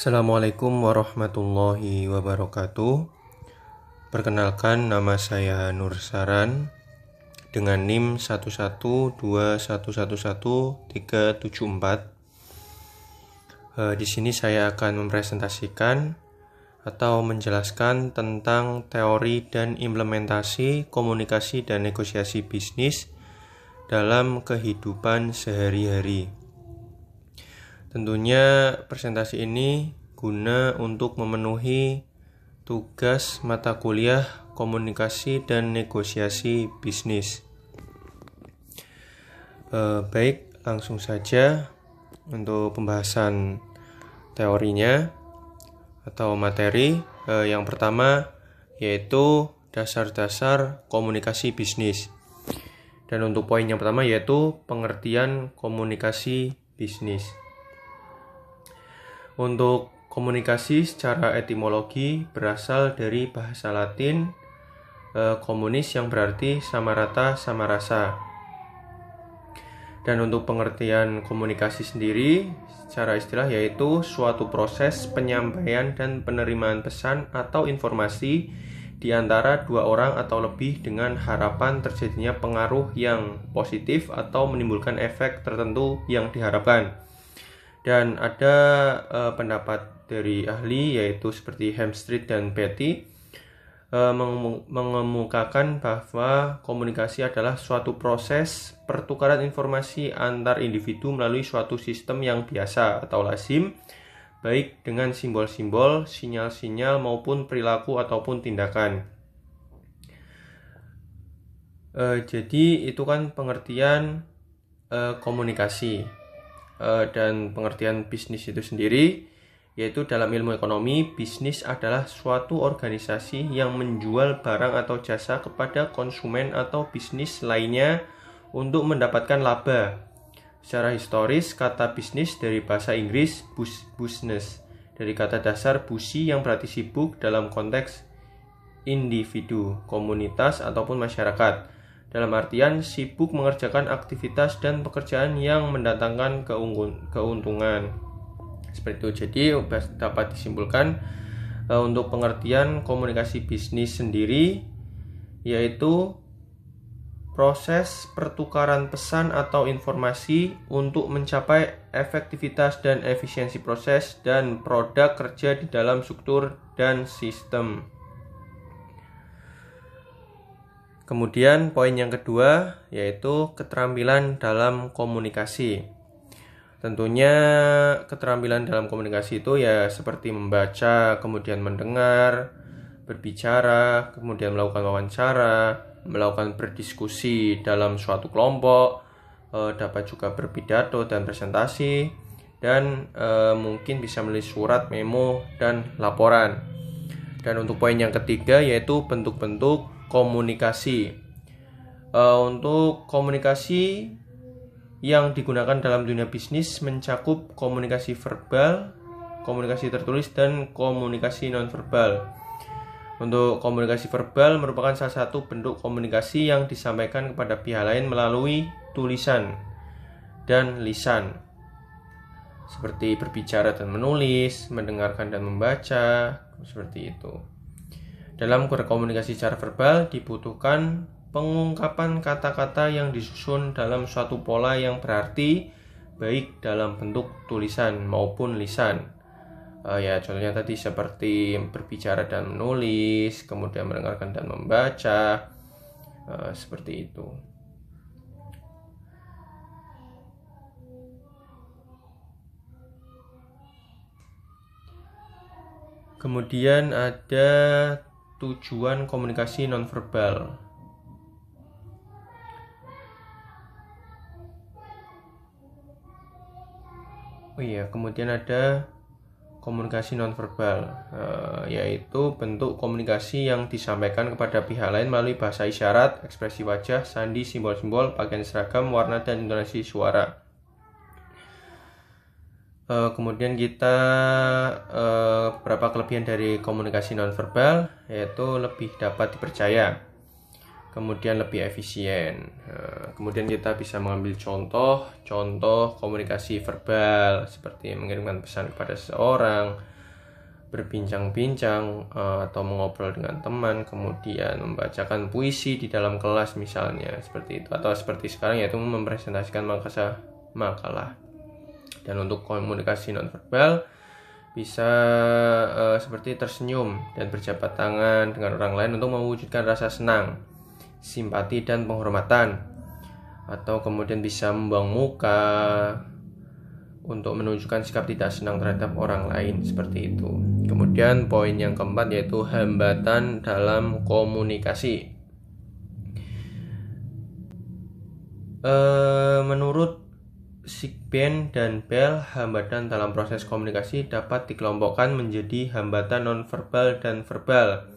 Assalamualaikum warahmatullahi wabarakatuh. Perkenalkan, nama saya Nur Saran dengan NIM 112111374. Di sini saya akan mempresentasikan atau menjelaskan tentang teori dan implementasi komunikasi dan negosiasi bisnis dalam kehidupan sehari-hari. Tentunya presentasi ini guna untuk memenuhi tugas mata kuliah komunikasi dan negosiasi bisnis. Baik, langsung saja untuk pembahasan teorinya atau materi. Yang pertama yaitu dasar-dasar komunikasi bisnis. Dan untuk poin yang pertama yaitu pengertian komunikasi bisnis. Untuk komunikasi secara etimologi berasal dari bahasa Latin komunis yang berarti sama rata, sama rasa. Dan untuk pengertian komunikasi sendiri secara istilah yaitu suatu proses penyampaian dan penerimaan pesan atau informasi di antara dua orang atau lebih dengan harapan terjadinya pengaruh yang positif atau menimbulkan efek tertentu yang diharapkan. Dan ada pendapat dari ahli yaitu seperti Hemstreet dan Beatty mengemukakan bahwa komunikasi adalah suatu proses pertukaran informasi antar individu melalui suatu sistem yang biasa atau lazim, baik dengan simbol-simbol, sinyal-sinyal maupun perilaku ataupun tindakan. Jadi itu kan pengertian komunikasi. Dan pengertian bisnis itu sendiri yaitu dalam ilmu ekonomi, bisnis adalah suatu organisasi yang menjual barang atau jasa kepada konsumen atau bisnis lainnya untuk mendapatkan laba. Secara historis, kata bisnis dari bahasa Inggris business, dari kata dasar busi yang berarti sibuk dalam konteks individu, komunitas ataupun masyarakat. Dalam artian sibuk mengerjakan aktivitas dan pekerjaan yang mendatangkan keuntungan. Seperti itu. Jadi dapat disimpulkan untuk pengertian komunikasi bisnis sendiri yaitu proses pertukaran pesan atau informasi untuk mencapai efektivitas dan efisiensi proses dan produk kerja di dalam struktur dan sistem. Kemudian poin yang kedua yaitu keterampilan dalam komunikasi. Tentunya keterampilan dalam komunikasi itu ya seperti membaca, kemudian mendengar, berbicara, kemudian melakukan wawancara, melakukan berdiskusi dalam suatu kelompok, dapat juga berpidato dan presentasi, dan mungkin bisa menulis surat, memo, dan laporan. Dan untuk poin yang ketiga yaitu bentuk-bentuk komunikasi. Untuk komunikasi yang digunakan dalam dunia bisnis mencakup komunikasi verbal, komunikasi tertulis, dan komunikasi nonverbal. Untuk komunikasi verbal merupakan salah satu bentuk komunikasi yang disampaikan kepada pihak lain melalui tulisan dan lisan, seperti berbicara dan menulis, mendengarkan dan membaca, seperti itu. Dalam komunikasi secara verbal dibutuhkan pengungkapan kata-kata yang disusun dalam suatu pola yang berarti baik dalam bentuk tulisan maupun lisan. Contohnya tadi seperti berbicara dan menulis, kemudian mendengarkan dan membaca, seperti itu. Kemudian ada tujuan komunikasi nonverbal. Kemudian ada komunikasi nonverbal, yaitu bentuk komunikasi yang disampaikan kepada pihak lain melalui bahasa isyarat, ekspresi wajah, sandi, simbol-simbol, pakaian seragam, warna, dan intonasi suara. Kemudian kita beberapa kelebihan dari komunikasi nonverbal yaitu lebih dapat dipercaya. kemudian lebih efisien. Kemudian kita bisa mengambil contoh komunikasi verbal seperti mengirimkan pesan kepada seseorang, berbincang-bincang atau mengobrol dengan teman, kemudian membacakan puisi di dalam kelas misalnya, seperti itu, atau seperti sekarang yaitu mempresentasikan makalah. Dan untuk komunikasi nonverbal bisa seperti tersenyum dan berjabat tangan dengan orang lain untuk mewujudkan rasa senang, simpati dan penghormatan, atau kemudian bisa membuang muka untuk menunjukkan sikap tidak senang terhadap orang lain, seperti itu. Kemudian poin yang keempat yaitu hambatan dalam komunikasi. Menurut Sigben dan Bell, hambatan dalam proses komunikasi dapat dikelompokkan menjadi hambatan nonverbal dan verbal.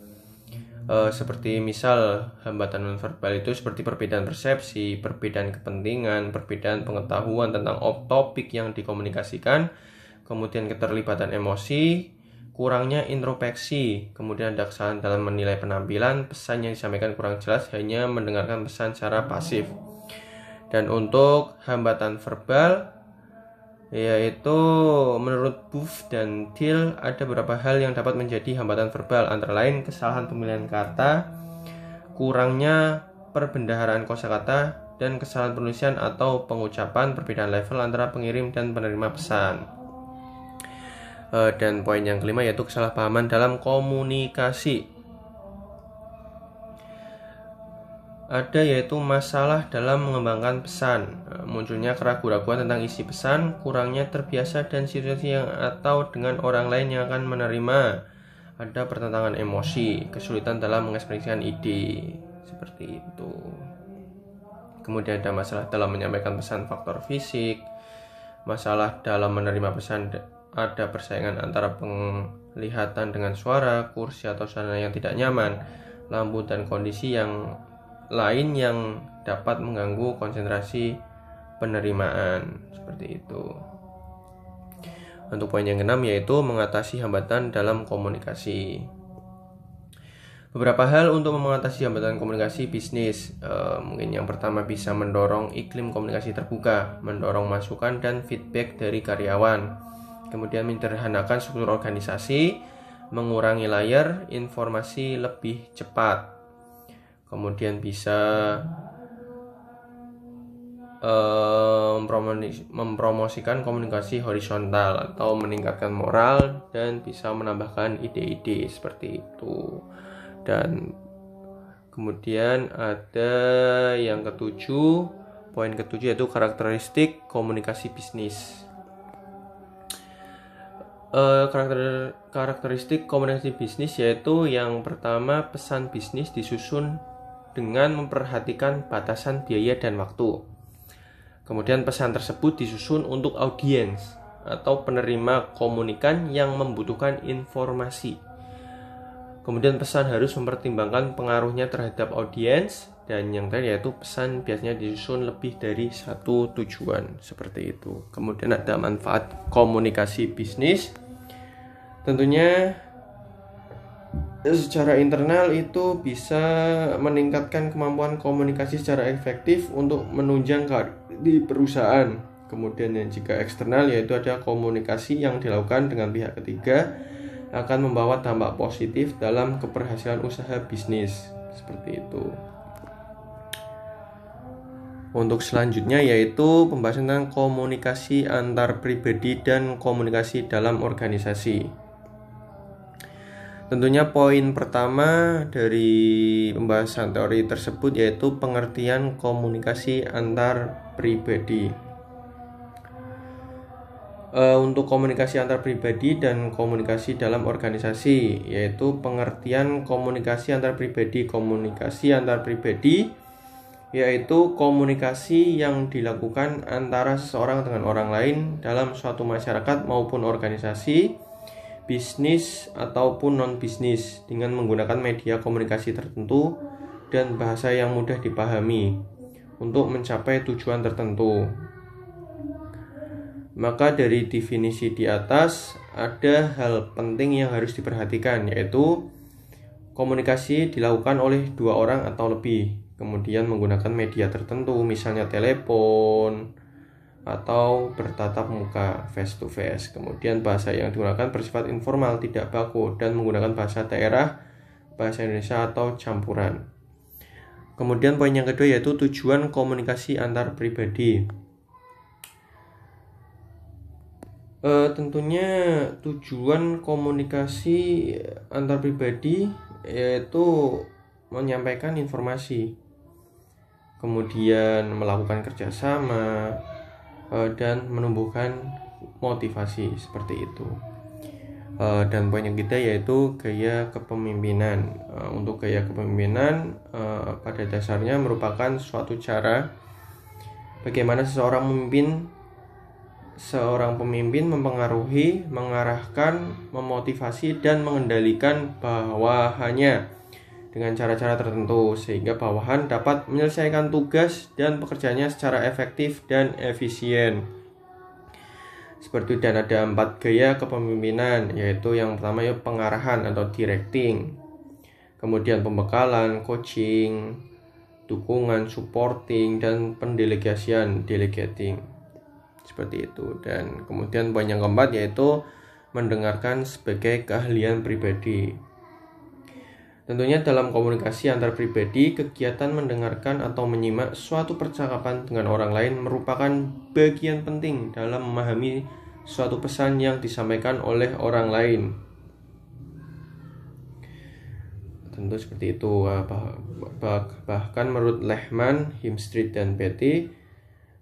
Seperti misal hambatan nonverbal itu seperti perbedaan persepsi, perbedaan kepentingan, perbedaan pengetahuan tentang topik yang dikomunikasikan, kemudian keterlibatan emosi, kurangnya introspeksi, kemudian ada kesalahan dalam menilai penampilan, pesan yang disampaikan kurang jelas, hanya mendengarkan pesan secara pasif. Dan untuk hambatan verbal, yaitu menurut Buff dan Thiel ada beberapa hal yang dapat menjadi hambatan verbal, antara lain kesalahan pemilihan kata, kurangnya perbendaharaan kosakata, dan kesalahan penulisan atau pengucapan, perbedaan level antara pengirim dan penerima pesan. Dan poin yang kelima yaitu kesalahpahaman dalam komunikasi. Ada yaitu masalah dalam mengembangkan pesan, munculnya keraguan-raguan tentang isi pesan, kurangnya terbiasa dan situasi yang atau dengan orang lain yang akan menerima, ada pertentangan emosi, kesulitan dalam mengekspresikan ide, seperti itu. Kemudian ada masalah dalam menyampaikan pesan, faktor fisik, masalah dalam menerima pesan, ada persaingan antara penglihatan dengan suara, kursi atau sarana yang tidak nyaman, lampu dan kondisi yang lain yang dapat mengganggu konsentrasi penerimaan, seperti itu. Untuk poin yang keenam yaitu mengatasi hambatan dalam komunikasi. Beberapa hal untuk mengatasi hambatan komunikasi bisnis. Mungkin yang pertama bisa mendorong iklim komunikasi terbuka, mendorong masukan dan feedback dari karyawan. Kemudian menyederhanakan struktur organisasi, mengurangi layar informasi lebih cepat. Kemudian bisa mempromosikan komunikasi horizontal atau meningkatkan moral dan bisa menambahkan ide-ide, seperti itu. Dan kemudian ada yang ketujuh, poin ketujuh yaitu karakteristik komunikasi bisnis. Karakteristik komunikasi bisnis yaitu yang pertama, pesan bisnis disusun dengan memperhatikan batasan biaya dan waktu. Kemudian pesan tersebut disusun untuk audiens atau penerima komunikan yang membutuhkan informasi. Kemudian pesan harus mempertimbangkan pengaruhnya terhadap audiens, dan yang terakhir yaitu pesan biasanya disusun lebih dari satu tujuan, seperti itu. Kemudian ada manfaat komunikasi bisnis. Tentunya secara internal itu bisa meningkatkan kemampuan komunikasi secara efektif untuk menunjang di perusahaan. Kemudian yang jika eksternal yaitu ada komunikasi yang dilakukan dengan pihak ketiga akan membawa dampak positif dalam keberhasilan usaha bisnis, seperti itu. Untuk selanjutnya yaitu pembahasan tentang komunikasi antar pribadi dan komunikasi dalam organisasi. Tentunya poin pertama dari pembahasan teori tersebut yaitu pengertian komunikasi antar pribadi. Untuk komunikasi antar pribadi dan komunikasi dalam organisasi, yaitu pengertian komunikasi antar pribadi. Komunikasi antar pribadi yaitu komunikasi yang dilakukan antara seseorang dengan orang lain dalam suatu masyarakat maupun organisasi, bisnis ataupun non-bisnis, dengan menggunakan media komunikasi tertentu dan bahasa yang mudah dipahami untuk mencapai tujuan tertentu. Maka dari definisi di atas ada hal penting yang harus diperhatikan, yaitu komunikasi dilakukan oleh dua orang atau lebih. kemudian menggunakan media tertentu, misalnya telepon atau bertatap muka face to face. Kemudian bahasa yang digunakan bersifat informal, tidak baku, dan menggunakan bahasa daerah, bahasa Indonesia atau campuran. Kemudian poin yang kedua yaitu tujuan komunikasi antar pribadi. Tentunya tujuan komunikasi antar pribadi yaitu menyampaikan informasi, kemudian melakukan kerjasama, dan menumbuhkan motivasi seperti itu. Dan poin yang ketiga yaitu gaya kepemimpinan. Untuk gaya kepemimpinan pada dasarnya merupakan suatu cara bagaimana seorang pemimpin mempengaruhi, mengarahkan, memotivasi, dan mengendalikan bawahannya dengan cara-cara tertentu sehingga bawahan dapat menyelesaikan tugas dan pekerjaannya secara efektif dan efisien. Seperti dan ada 4 gaya kepemimpinan, yaitu yang pertama yaitu pengarahan atau directing, kemudian pembekalan, coaching, dukungan, supporting, dan pendelegasian, delegating. Seperti itu. Dan kemudian poin yang keempat yaitu mendengarkan sebagai keahlian pribadi. Tentunya dalam komunikasi antar pribadi, kegiatan mendengarkan atau menyimak suatu percakapan dengan orang lain merupakan bagian penting dalam memahami suatu pesan yang disampaikan oleh orang lain. Tentu seperti itu. Bahkan menurut Lehman, Himstreet, dan Beatty,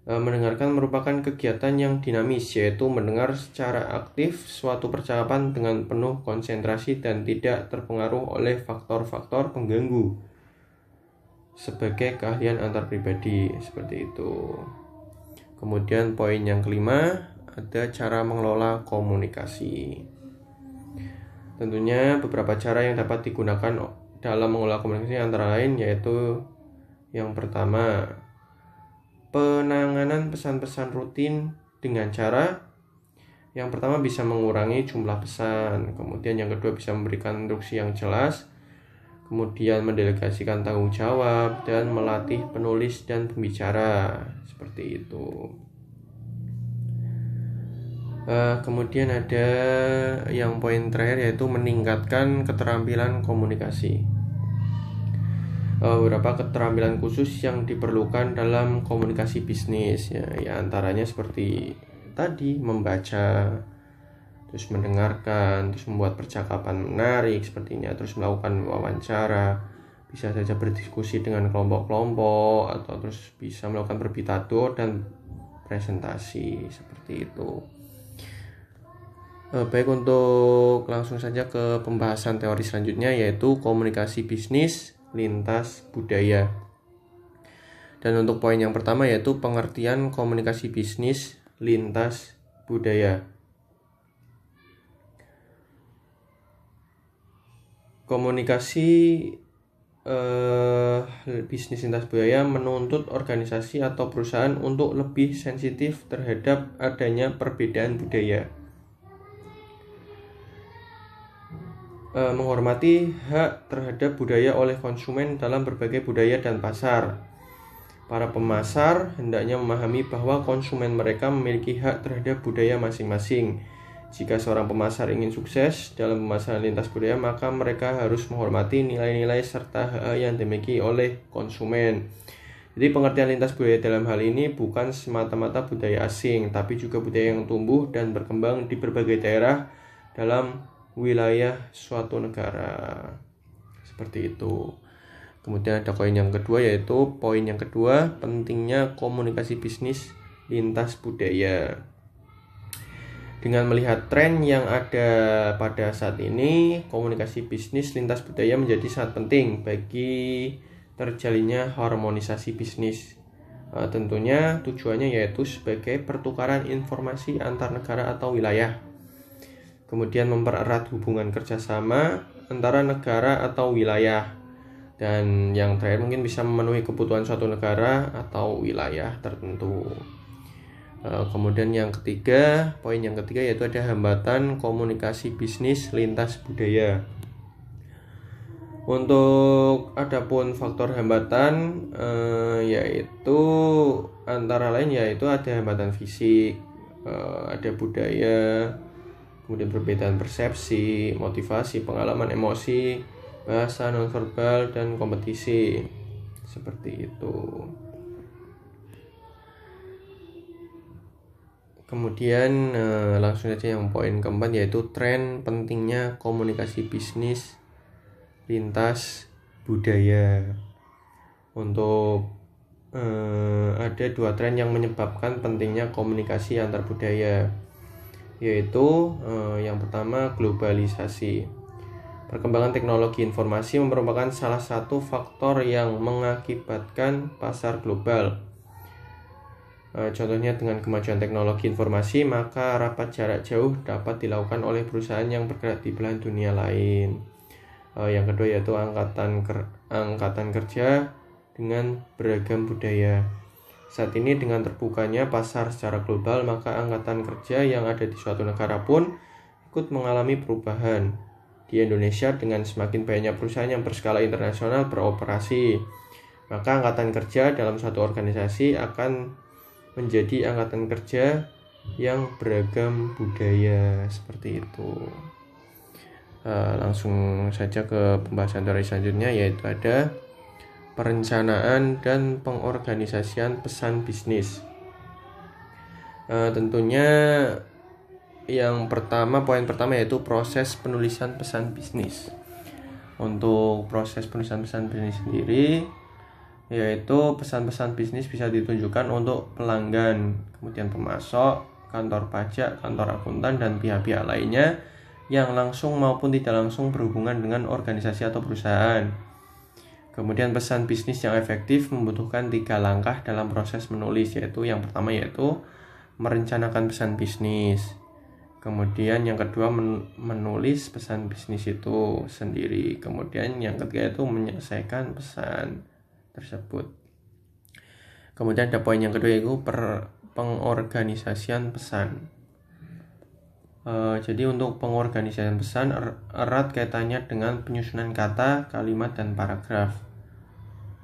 mendengarkan merupakan kegiatan yang dinamis, yaitu mendengar secara aktif suatu percakapan dengan penuh konsentrasi dan tidak terpengaruh oleh faktor-faktor pengganggu sebagai keahlian antar pribadi, seperti itu. Kemudian poin yang kelima, ada cara mengelola komunikasi. Tentunya beberapa cara yang dapat digunakan dalam mengelola komunikasi antara lain yaitu yang pertama, penanganan pesan-pesan rutin dengan cara yang pertama bisa mengurangi jumlah pesan, kemudian yang kedua bisa memberikan instruksi yang jelas, kemudian mendelegasikan tanggung jawab, dan melatih penulis dan pembicara, seperti itu. Kemudian ada yang poin terakhir yaitu meningkatkan keterampilan komunikasi. Beberapa keterampilan khusus yang diperlukan dalam komunikasi bisnis ya antaranya seperti tadi membaca, terus mendengarkan, terus membuat percakapan menarik sepertinya, terus melakukan wawancara, bisa saja berdiskusi dengan kelompok-kelompok, atau terus bisa melakukan berbitato dan presentasi seperti itu. Baik, untuk langsung saja ke pembahasan teori selanjutnya yaitu komunikasi bisnis lintas budaya. Dan untuk poin yang pertama yaitu pengertian komunikasi bisnis lintas budaya. Komunikasi bisnis lintas budaya menuntut organisasi atau perusahaan untuk lebih sensitif terhadap adanya perbedaan budaya, menghormati hak terhadap budaya oleh konsumen dalam berbagai budaya dan pasar. Para pemasar hendaknya memahami bahwa konsumen mereka memiliki hak terhadap budaya masing-masing. Jika seorang pemasar ingin sukses dalam pemasaran lintas budaya, maka mereka harus menghormati nilai-nilai serta hak yang dimiliki oleh konsumen. Jadi pengertian lintas budaya dalam hal ini bukan semata-mata budaya asing, tapi juga budaya yang tumbuh dan berkembang di berbagai daerah dalam wilayah suatu negara, seperti itu. Kemudian ada poin yang kedua yaitu pentingnya komunikasi bisnis lintas budaya. Dengan melihat tren yang ada pada saat ini, komunikasi bisnis lintas budaya menjadi sangat penting bagi terjalinnya harmonisasi bisnis. Tentunya tujuannya yaitu sebagai pertukaran informasi antar negara atau wilayah, kemudian mempererat hubungan kerjasama antara negara atau wilayah, dan yang terakhir mungkin bisa memenuhi kebutuhan suatu negara atau wilayah tertentu. Kemudian poin yang ketiga yaitu ada hambatan komunikasi bisnis lintas budaya. Untuk adapun faktor hambatan yaitu antara lain yaitu ada hambatan fisik, ada budaya, kemudian perbedaan persepsi, motivasi, pengalaman emosi, bahasa nonverbal, dan kompetisi. Seperti itu. Kemudian langsung saja yang poin keempat yaitu tren pentingnya komunikasi bisnis lintas budaya. Untuk ada dua tren yang menyebabkan pentingnya komunikasi antar budaya, yaitu yang pertama globalisasi. Perkembangan teknologi informasi merupakan salah satu faktor yang mengakibatkan pasar global. Contohnya dengan kemajuan teknologi informasi, maka rapat jarak jauh dapat dilakukan oleh perusahaan yang bergerak di belahan dunia lain. Yang kedua yaitu angkatan kerja dengan beragam budaya. Saat ini dengan terbukanya pasar secara global, maka angkatan kerja yang ada di suatu negara pun ikut mengalami perubahan. Di Indonesia dengan semakin banyak perusahaan yang berskala internasional beroperasi, maka angkatan kerja dalam suatu organisasi akan menjadi angkatan kerja yang beragam budaya, seperti itu. Langsung saja ke pembahasan teori selanjutnya, yaitu ada perencanaan dan pengorganisasian pesan bisnis. Tentunya yang pertama, poin pertama yaitu proses penulisan pesan bisnis. Untuk proses penulisan pesan bisnis sendiri, yaitu pesan-pesan bisnis bisa ditunjukkan untuk pelanggan, kemudian pemasok, kantor pajak, kantor akuntan, dan pihak-pihak lainnya yang langsung maupun tidak langsung berhubungan dengan organisasi atau perusahaan. Kemudian pesan bisnis yang efektif membutuhkan 3 langkah dalam proses menulis, yaitu yang pertama yaitu merencanakan pesan bisnis. Kemudian yang kedua menulis pesan bisnis itu sendiri. Kemudian yang ketiga itu menyelesaikan pesan tersebut. Kemudian ada poin yang kedua yaitu pengorganisasian pesan. Jadi untuk pengorganisasian pesan erat kaitannya dengan penyusunan kata, kalimat, dan paragraf.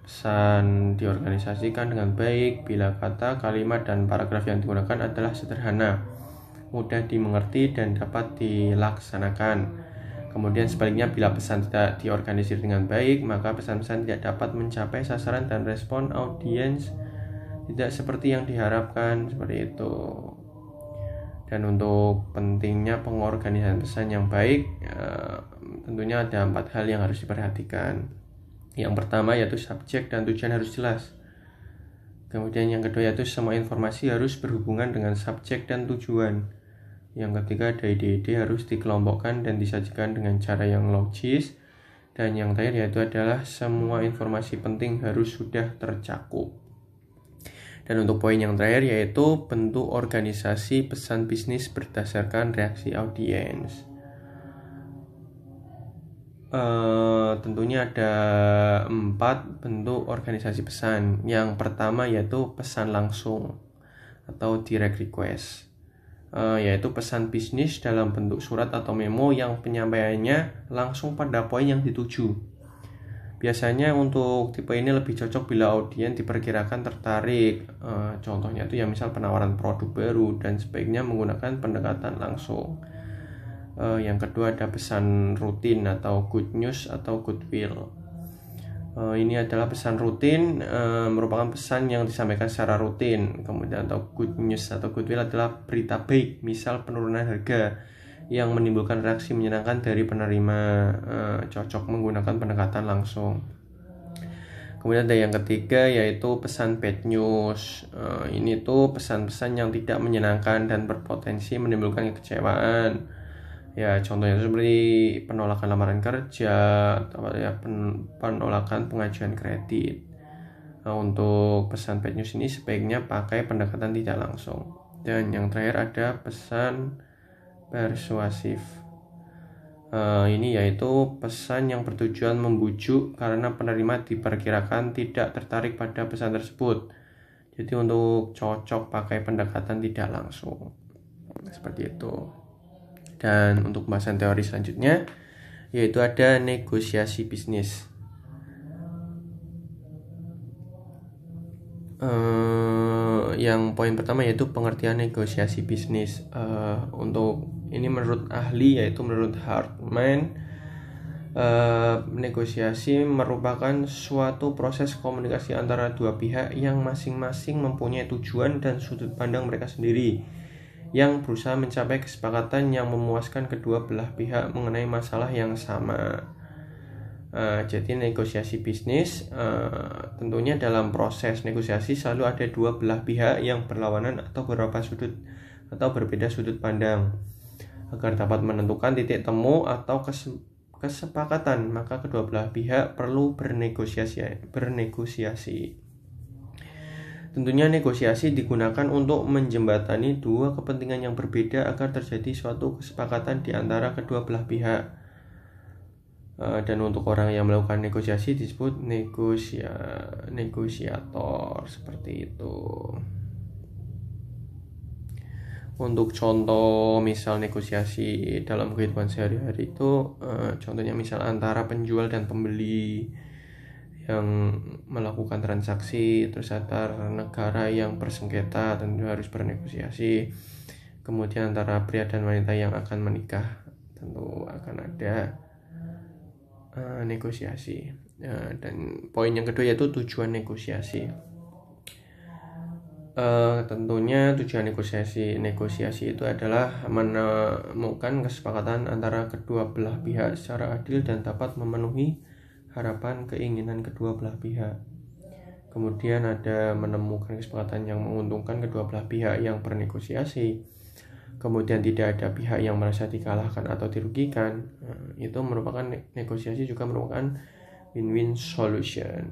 Pesan diorganisasikan dengan baik bila kata, kalimat, dan paragraf yang digunakan adalah sederhana, mudah dimengerti, dan dapat dilaksanakan. Kemudian sebaliknya, bila pesan tidak diorganisir dengan baik, maka pesan-pesan tidak dapat mencapai sasaran dan respon audiens tidak seperti yang diharapkan, seperti itu. Dan untuk pentingnya pengorganisasian pesan yang baik, tentunya ada 4 hal yang harus diperhatikan. Yang pertama yaitu subjek dan tujuan harus jelas. Kemudian yang kedua yaitu semua informasi harus berhubungan dengan subjek dan tujuan. Yang ketiga ada ide-ide harus dikelompokkan dan disajikan dengan cara yang logis. Dan yang terakhir yaitu adalah semua informasi penting harus sudah tercakup. Dan untuk poin yang terakhir yaitu bentuk organisasi pesan bisnis berdasarkan reaksi audiens. Tentunya ada 4 bentuk organisasi pesan. Yang pertama yaitu pesan langsung atau direct request. Yaitu pesan bisnis dalam bentuk surat atau memo yang penyampaiannya langsung pada poin yang dituju. Biasanya untuk tipe ini lebih cocok bila audiens diperkirakan tertarik. Contohnya itu ya misal penawaran produk baru dan sebaiknya menggunakan pendekatan langsung. Yang kedua ada pesan rutin atau good news atau goodwill. Ini adalah pesan rutin, merupakan pesan yang disampaikan secara rutin. Kemudian atau good news atau goodwill adalah berita baik, misal penurunan harga yang menimbulkan reaksi menyenangkan dari penerima, cocok menggunakan pendekatan langsung. Kemudian ada yang ketiga yaitu pesan bad news. Ini tuh pesan-pesan yang tidak menyenangkan dan berpotensi menimbulkan kekecewaan. Ya contohnya seperti penolakan lamaran kerja atau ya penolakan pengajuan kredit. Untuk pesan bad news ini sebaiknya pakai pendekatan tidak langsung. Dan yang terakhir ada pesan persuasif. Ini yaitu pesan yang bertujuan membujuk karena penerima diperkirakan tidak tertarik pada pesan tersebut. Jadi untuk cocok pakai pendekatan tidak langsung. Seperti itu. Dan untuk pembahasan teori selanjutnya yaitu ada negosiasi bisnis. Yang poin pertama yaitu pengertian negosiasi bisnis. Untuk ini menurut ahli, yaitu menurut Hartman, negosiasi merupakan suatu proses komunikasi antara dua pihak yang masing-masing mempunyai tujuan dan sudut pandang mereka sendiri, yang berusaha mencapai kesepakatan yang memuaskan kedua belah pihak mengenai masalah yang sama. Jadi negosiasi bisnis, tentunya dalam proses negosiasi selalu ada dua belah pihak yang berlawanan atau berbeda sudut pandang. Agar dapat menentukan titik temu atau kesepakatan, maka kedua belah pihak perlu bernegosiasi. Tentunya negosiasi digunakan untuk menjembatani dua kepentingan yang berbeda agar terjadi suatu kesepakatan di antara kedua belah pihak. Dan untuk orang yang melakukan negosiasi disebut negosiator, seperti itu. Untuk contoh misal negosiasi dalam kehidupan sehari-hari itu, contohnya misal antara penjual dan pembeli yang melakukan transaksi, terus antar negara yang bersengketa tentu harus bernegosiasi. Kemudian antara pria dan wanita yang akan menikah tentu akan ada negosiasi. Dan poin yang kedua yaitu tujuan negosiasi. Tentunya tujuan negosiasi itu adalah menemukan kesepakatan antara kedua belah pihak secara adil dan dapat memenuhi harapan keinginan kedua belah pihak. Kemudian ada menemukan kesepakatan yang menguntungkan kedua belah pihak yang bernegosiasi. Kemudian tidak ada pihak yang merasa dikalahkan atau dirugikan. Itu merupakan negosiasi, juga merupakan win-win solution.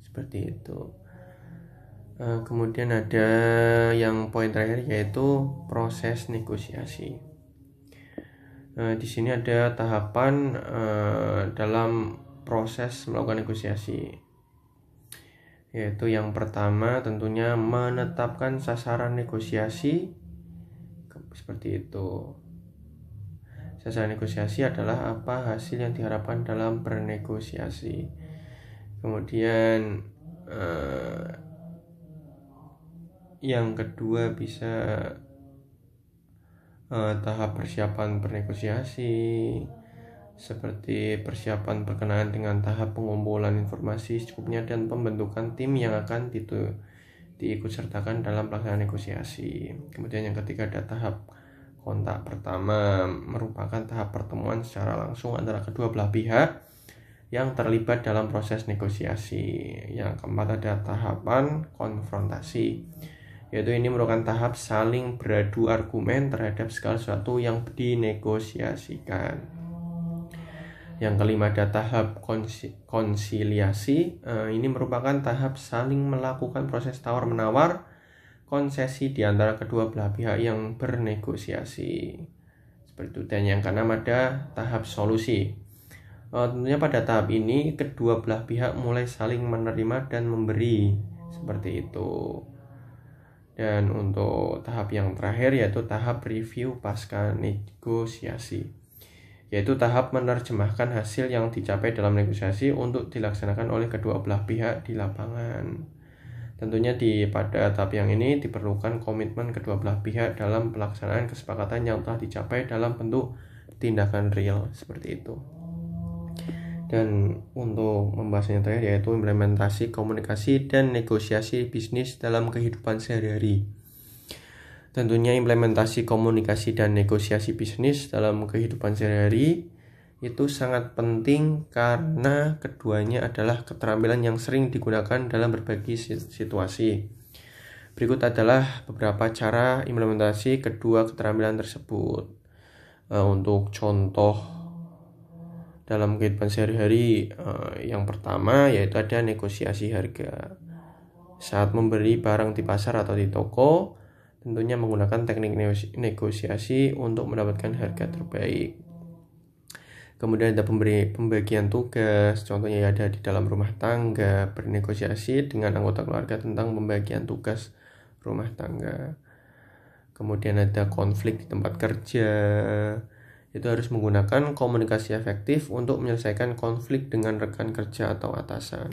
Seperti itu. Kemudian ada yang poin terakhir yaitu proses negosiasi. Di sini ada tahapan dalam proses melakukan negosiasi. Yaitu yang pertama tentunya menetapkan sasaran negosiasi. Seperti itu. Sasaran negosiasi adalah apa hasil yang diharapkan dalam bernegosiasi. Kemudian yang kedua bisa tahap persiapan bernegosiasi, seperti persiapan berkenaan dengan tahap pengumpulan informasi secukupnya dan pembentukan tim yang akan diikutsertakan dalam pelaksanaan negosiasi. Kemudian yang ketiga ada tahap kontak pertama, merupakan tahap pertemuan secara langsung antara kedua belah pihak yang terlibat dalam proses negosiasi. Yang keempat ada tahapan konfrontasi, yaitu ini merupakan tahap saling beradu argumen terhadap segala sesuatu yang dinegosiasikan. Yang kelima ada tahap konsiliasi. Ini merupakan tahap saling melakukan proses tawar-menawar konsesi di antara kedua belah pihak yang bernegosiasi. Seperti itu. Dan yang keenam ada tahap solusi. Tentunya pada tahap ini kedua belah pihak mulai saling menerima dan memberi, seperti itu. Dan untuk tahap yang terakhir yaitu tahap review pasca negosiasi, yaitu tahap menerjemahkan hasil yang dicapai dalam negosiasi untuk dilaksanakan oleh kedua belah pihak di lapangan. Tentunya pada tahap yang ini diperlukan komitmen kedua belah pihak dalam pelaksanaan kesepakatan yang telah dicapai dalam bentuk tindakan real, seperti itu. Dan untuk membahasnya terakhir yaitu implementasi komunikasi dan negosiasi bisnis dalam kehidupan sehari-hari. Tentunya implementasi komunikasi dan negosiasi bisnis dalam kehidupan sehari-hari itu sangat penting karena keduanya adalah keterampilan yang sering digunakan dalam berbagai situasi. Berikut adalah beberapa cara implementasi kedua keterampilan tersebut. Untuk contoh dalam kehidupan sehari-hari, yang pertama yaitu ada negosiasi harga. Saat membeli barang di pasar atau di toko, tentunya menggunakan teknik negosiasi untuk mendapatkan harga terbaik. Kemudian ada pembagian tugas, contohnya ada di dalam rumah tangga, bernegosiasi dengan anggota keluarga tentang pembagian tugas rumah tangga. Kemudian ada konflik di tempat kerja, Itu harus menggunakan komunikasi efektif untuk menyelesaikan konflik dengan rekan kerja atau atasan.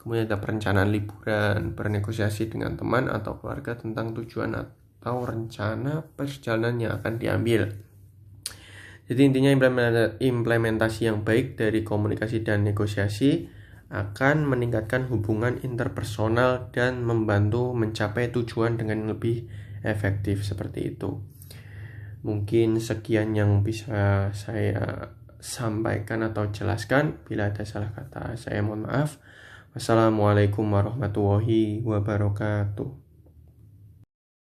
Kemudian ada perencanaan liburan, bernegosiasi dengan teman atau keluarga tentang tujuan atau rencana perjalanan yang akan diambil. Jadi intinya implementasi yang baik dari komunikasi dan negosiasi akan meningkatkan hubungan interpersonal dan membantu mencapai tujuan dengan lebih efektif seperti itu. Mungkin sekian yang bisa saya sampaikan atau jelaskan. Bila ada salah kata, saya mohon maaf. Wassalamualaikum warahmatullahi wabarakatuh.